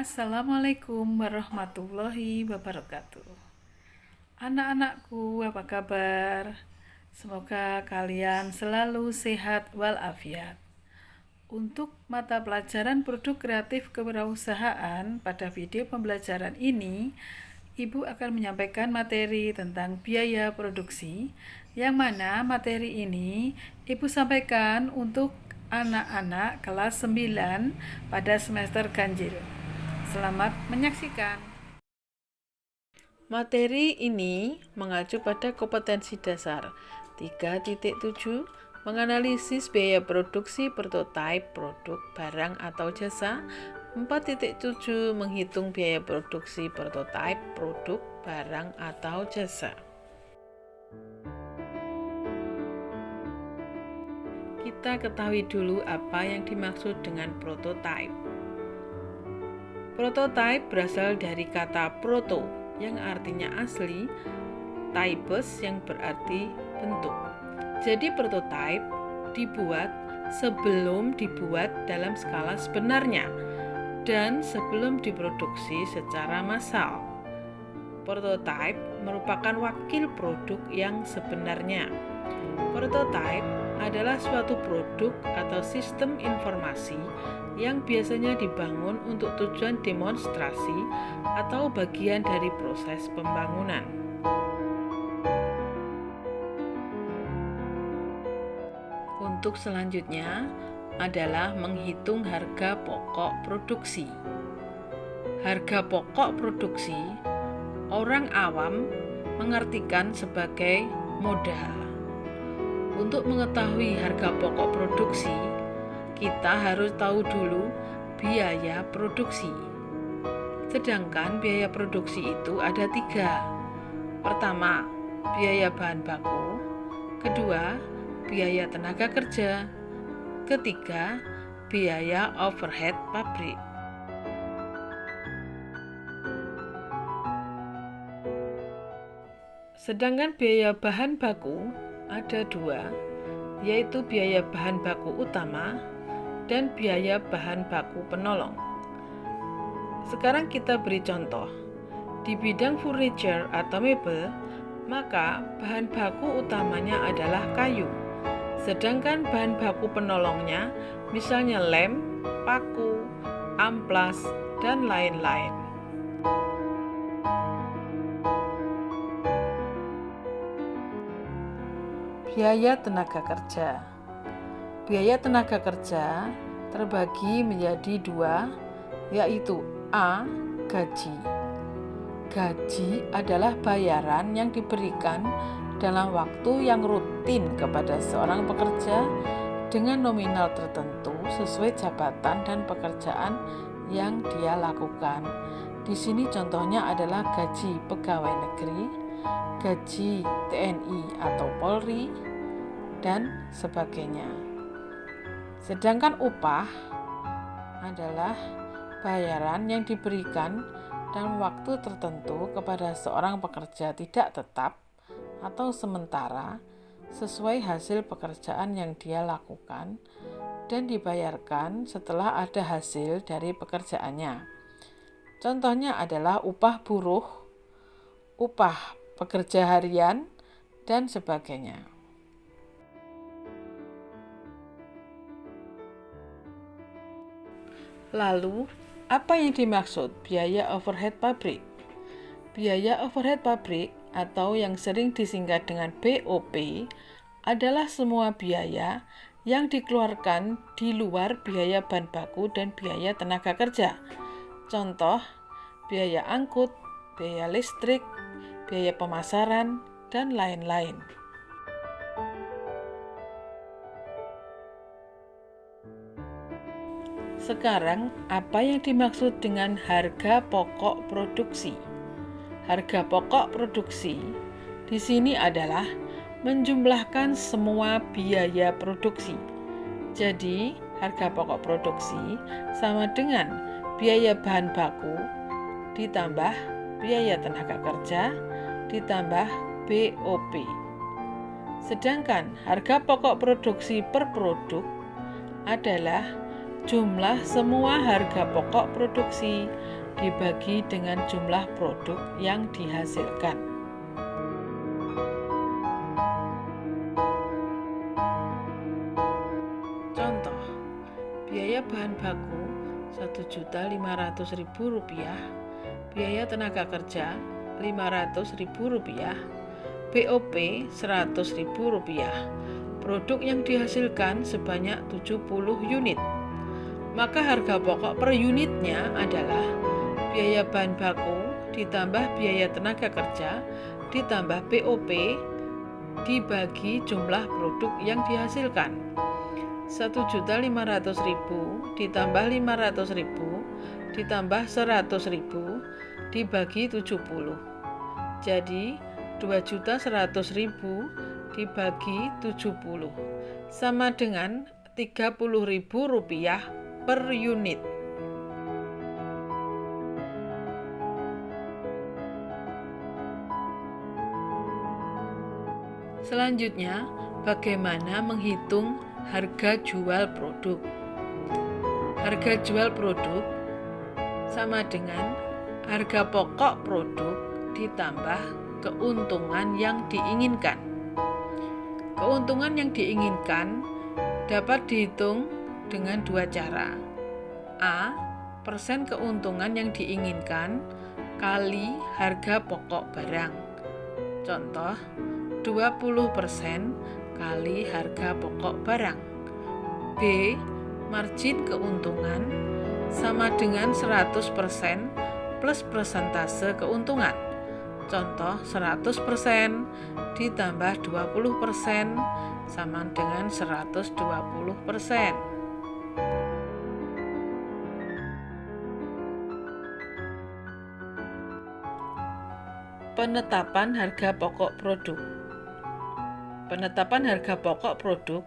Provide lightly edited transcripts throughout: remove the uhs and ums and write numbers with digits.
Assalamualaikum warahmatullahi wabarakatuh. Anak-anakku, apa kabar? Semoga kalian selalu sehat walafiat. Untuk mata pelajaran produk kreatif kewirausahaan, pada video pembelajaran ini, Ibu akan menyampaikan materi tentang biaya produksi, yang mana materi ini Ibu sampaikan untuk anak-anak kelas 9 pada semester ganjil. Selamat menyaksikan. Materi ini mengacu pada kompetensi dasar 3.7, menganalisis biaya produksi prototipe produk barang atau jasa. 4.7, menghitung biaya produksi prototipe produk barang atau jasa. Kita ketahui dulu apa yang dimaksud dengan prototipe. Prototipe berasal dari kata proto yang artinya asli, types yang berarti bentuk. Jadi prototipe dibuat sebelum dibuat dalam skala sebenarnya dan sebelum diproduksi secara massal. Prototipe merupakan wakil produk yang sebenarnya. Prototipe adalah suatu produk atau sistem informasi yang biasanya dibangun untuk tujuan demonstrasi atau bagian dari proses pembangunan. Untuk selanjutnya adalah menghitung harga pokok produksi. Harga pokok produksi orang awam mengartikan sebagai modal. Untuk mengetahui harga pokok produksi, kita harus tahu dulu biaya produksi. Sedangkan biaya produksi itu ada 3. Pertama, biaya bahan baku. Kedua, biaya tenaga kerja. Ketiga, biaya overhead pabrik. Sedangkan biaya bahan baku ada 2, yaitu biaya bahan baku utama dan biaya bahan baku penolong. Sekarang kita beri contoh. Di bidang furniture atau mebel, maka bahan baku utamanya adalah kayu. Sedangkan bahan baku penolongnya misalnya lem, paku, amplas, dan lain-lain. Biaya tenaga kerja. Biaya tenaga kerja terbagi menjadi 2, yaitu A. Gaji. Gaji adalah bayaran yang diberikan dalam waktu yang rutin kepada seorang pekerja dengan nominal tertentu sesuai jabatan dan pekerjaan yang dia lakukan. Di sini contohnya adalah gaji pegawai negeri, gaji TNI atau Polri, dan sebagainya. Sedangkan upah adalah bayaran yang diberikan dalam waktu tertentu kepada seorang pekerja tidak tetap atau sementara sesuai hasil pekerjaan yang dia lakukan dan dibayarkan setelah ada hasil dari pekerjaannya. Contohnya adalah upah buruh, upah pekerja harian, dan sebagainya. Lalu, apa yang dimaksud biaya overhead pabrik? Biaya overhead pabrik atau yang sering disingkat dengan BOP adalah semua biaya yang dikeluarkan di luar biaya bahan baku dan biaya tenaga kerja. Contoh, biaya angkut, biaya listrik, biaya pemasaran, dan lain-lain. Sekarang, apa yang dimaksud dengan harga pokok produksi? Harga pokok produksi di sini adalah menjumlahkan semua biaya produksi. Jadi, harga pokok produksi sama dengan biaya bahan baku ditambah biaya tenaga kerja ditambah BOP. Sedangkan harga pokok produksi per produk adalah jumlah semua harga pokok produksi dibagi dengan jumlah produk yang dihasilkan. Contoh, biaya bahan baku Rp1.500.000, biaya tenaga kerja Rp500.000, BOP Rp100.000, produk yang dihasilkan sebanyak 70 unit. Maka harga pokok per unitnya adalah biaya bahan baku ditambah biaya tenaga kerja ditambah BOP dibagi jumlah produk yang dihasilkan. Rp1.500.000 ditambah Rp500.000 ditambah Rp100.000 dibagi 70. Jadi Rp2.100.000 dibagi 70 sama dengan Rp30.000 per unit. Selanjutnya, bagaimana menghitung harga jual produk? Harga jual produk sama dengan harga pokok produk ditambah keuntungan yang diinginkan. Keuntungan yang diinginkan dapat dihitung dengan dua cara. A. Persen keuntungan yang diinginkan kali harga pokok barang. Contoh, 20% kali harga pokok barang. B. Margin keuntungan sama dengan 100% plus persentase keuntungan. Contoh, 100% ditambah 20% sama dengan 120%. Penetapan harga pokok produk. Penetapan harga pokok produk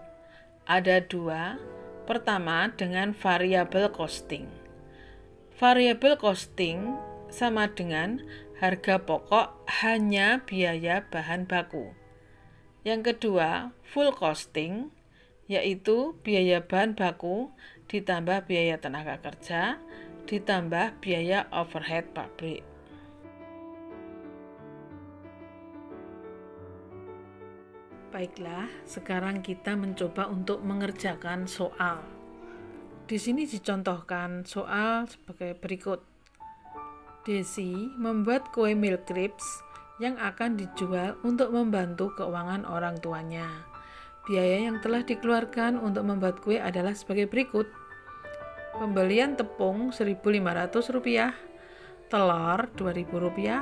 ada dua. Pertama, dengan variable costing. Variable costing sama dengan harga pokok hanya biaya bahan baku. Yang kedua, full costing, yaitu biaya bahan baku ditambah biaya tenaga kerja ditambah biaya overhead pabrik. Baiklah, sekarang kita mencoba untuk mengerjakan soal. Di sini dicontohkan soal sebagai berikut. Desi membuat kue milk crepes yang akan dijual untuk membantu keuangan orang tuanya. Biaya yang telah dikeluarkan untuk membuat kue adalah sebagai berikut. Pembelian tepung Rp1.500, telur Rp2.000,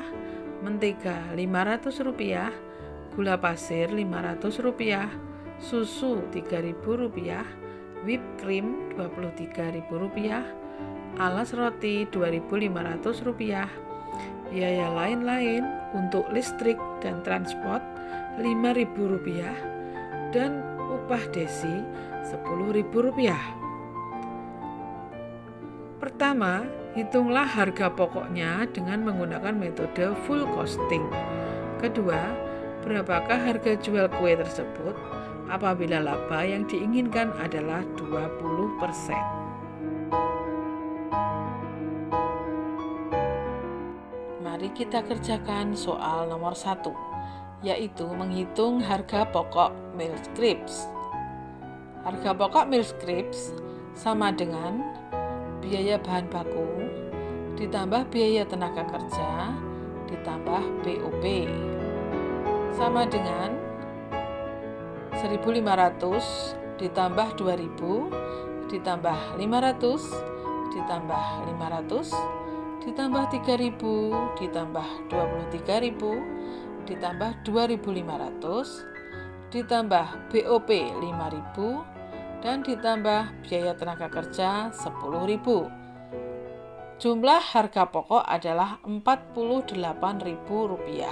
mentega Rp500, gula pasir Rp500, susu Rp3.000, whipped cream Rp23.000, alas roti Rp2.500, biaya lain-lain untuk listrik dan transport Rp5.000, dan upah Desi Rp10.000. Pertama, hitunglah harga pokoknya dengan menggunakan metode full costing. Kedua, berapakah harga jual kue tersebut apabila laba yang diinginkan adalah 20%. Mari kita kerjakan soal nomor 1, yaitu menghitung harga pokok milk crepes. Harga pokok milk crepes sama dengan biaya bahan baku ditambah biaya tenaga kerja ditambah BOP sama dengan 1.500 ditambah 2.000 ditambah 500 ditambah 500 ditambah 3.000 ditambah 23.000 ditambah 2.500 ditambah BOP 5.000 dan ditambah biaya tenaga kerja 10.000. Jumlah harga pokok adalah Rp48.000.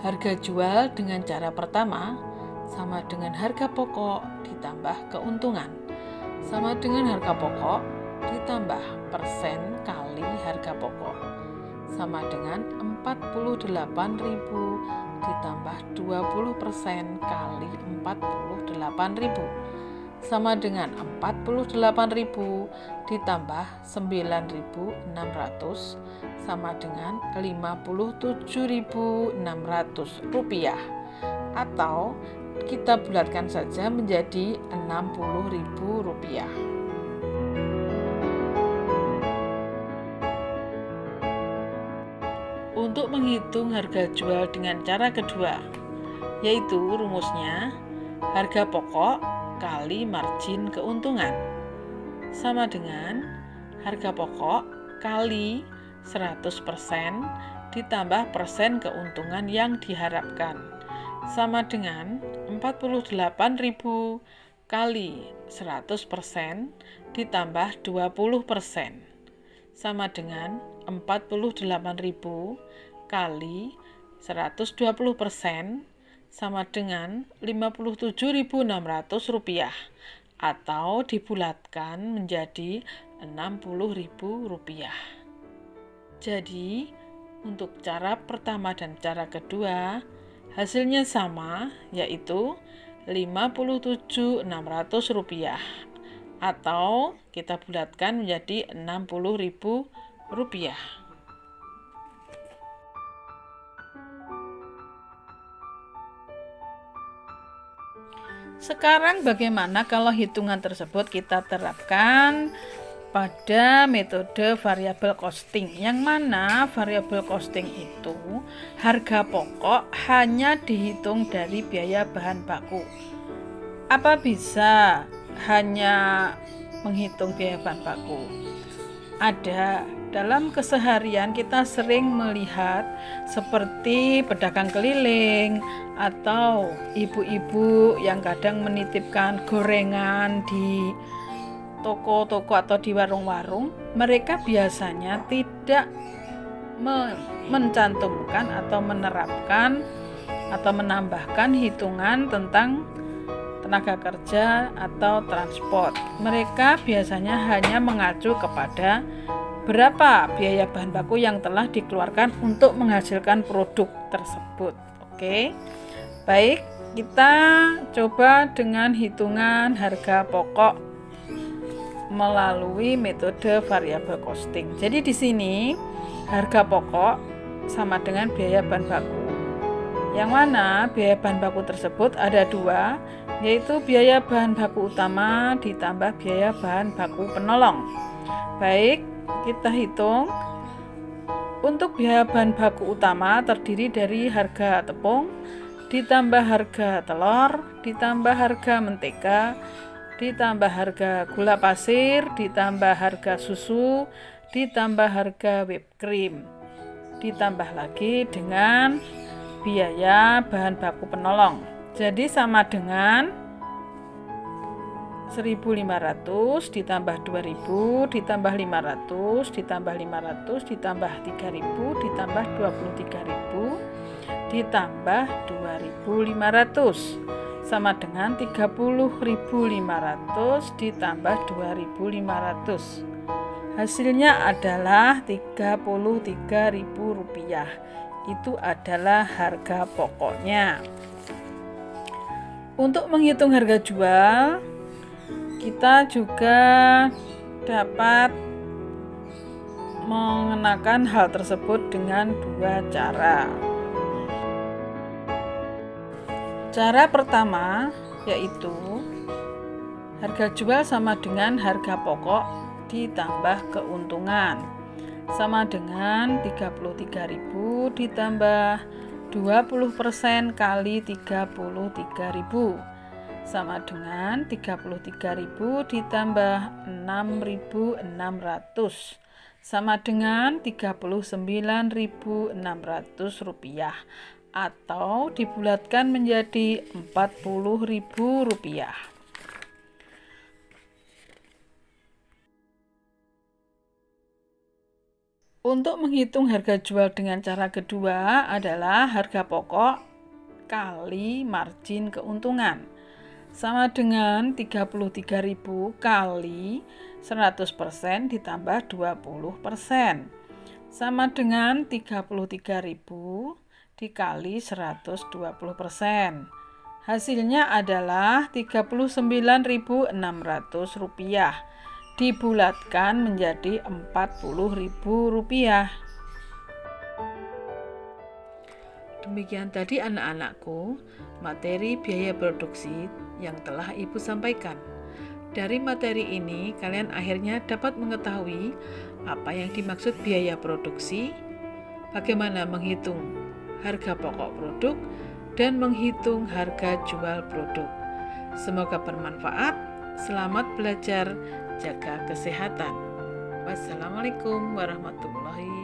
Harga jual dengan cara pertama sama dengan harga pokok ditambah keuntungan, sama dengan harga pokok ditambah persen kali harga pokok, sama dengan 48.000 ditambah 20% kali 48.000, sama dengan 48.000 ditambah 9.600 sama dengan 57.600 rupiah, atau kita bulatkan saja menjadi 60.000 rupiah. Untuk menghitung harga jual dengan cara kedua, yaitu rumusnya harga pokok kali margin keuntungan sama dengan harga pokok kali 100% ditambah persen keuntungan yang diharapkan sama dengan 48.000 kali 100% ditambah 20% sama dengan 48.000 kali 120% sama dengan 57.600 rupiah, atau dibulatkan menjadi 60.000 rupiah. Jadi untuk cara pertama dan cara kedua hasilnya sama, yaitu 57.600 rupiah, atau kita bulatkan menjadi 60.000 rupiah. Sekarang bagaimana kalau hitungan tersebut kita terapkan pada metode variable costing, yang mana variable costing itu harga pokok hanya dihitung dari biaya bahan baku. Apa bisa hanya menghitung biaya bahan baku? Ada. Dalam keseharian kita sering melihat seperti pedagang keliling atau ibu-ibu yang kadang menitipkan gorengan di toko-toko atau di warung-warung. Mereka biasanya tidak mencantumkan atau menerapkan atau menambahkan hitungan tentang tenaga kerja atau transport. Mereka biasanya hanya mengacu kepada berapa biaya bahan baku yang telah dikeluarkan untuk menghasilkan produk tersebut. Oke. Baik, kita coba dengan hitungan harga pokok melalui metode variable costing. Jadi di sini harga pokok sama dengan biaya bahan baku. Yang mana biaya bahan baku tersebut ada dua, yaitu biaya bahan baku utama ditambah biaya bahan baku penolong. Baik, kita hitung. Untuk biaya bahan baku utama terdiri dari harga tepung, ditambah harga telur, ditambah harga mentega, ditambah harga gula pasir, ditambah harga susu, ditambah harga whipped cream, ditambah lagi dengan biaya bahan baku penolong. Jadi sama dengan 1.500 ditambah 2.000 ditambah 500 ditambah 500 ditambah 3.000 ditambah 23.000 ditambah 2.500 sama dengan 30.500 ditambah 2.500. Hasilnya adalah 33.000 rupiah. Itu adalah harga pokoknya. Untuk menghitung harga jual, kita juga dapat mengenakan hal tersebut dengan dua cara. Cara pertama yaitu harga jual sama dengan harga pokok ditambah keuntungan, sama dengan 33.000 ditambah 20% kali 33.000 sama dengan 33.000 ditambah 6.600 sama dengan 39.600 rupiah, atau dibulatkan menjadi 40.000 rupiah. Untuk menghitung harga jual dengan cara kedua adalah harga pokok kali margin keuntungan, sama dengan 33.000 kali 100% ditambah 20% sama dengan 33.000 dikali 120% Hasilnya adalah Rp39.600. Dibulatkan menjadi Rp40.000. Demikian tadi anak-anakku, materi biaya produksi yang telah Ibu sampaikan. Dari materi ini, kalian akhirnya dapat mengetahui apa yang dimaksud biaya produksi, bagaimana menghitung harga pokok produk, dan menghitung harga jual produk. Semoga bermanfaat. Selamat belajar, jaga kesehatan. Wassalamualaikum warahmatullahi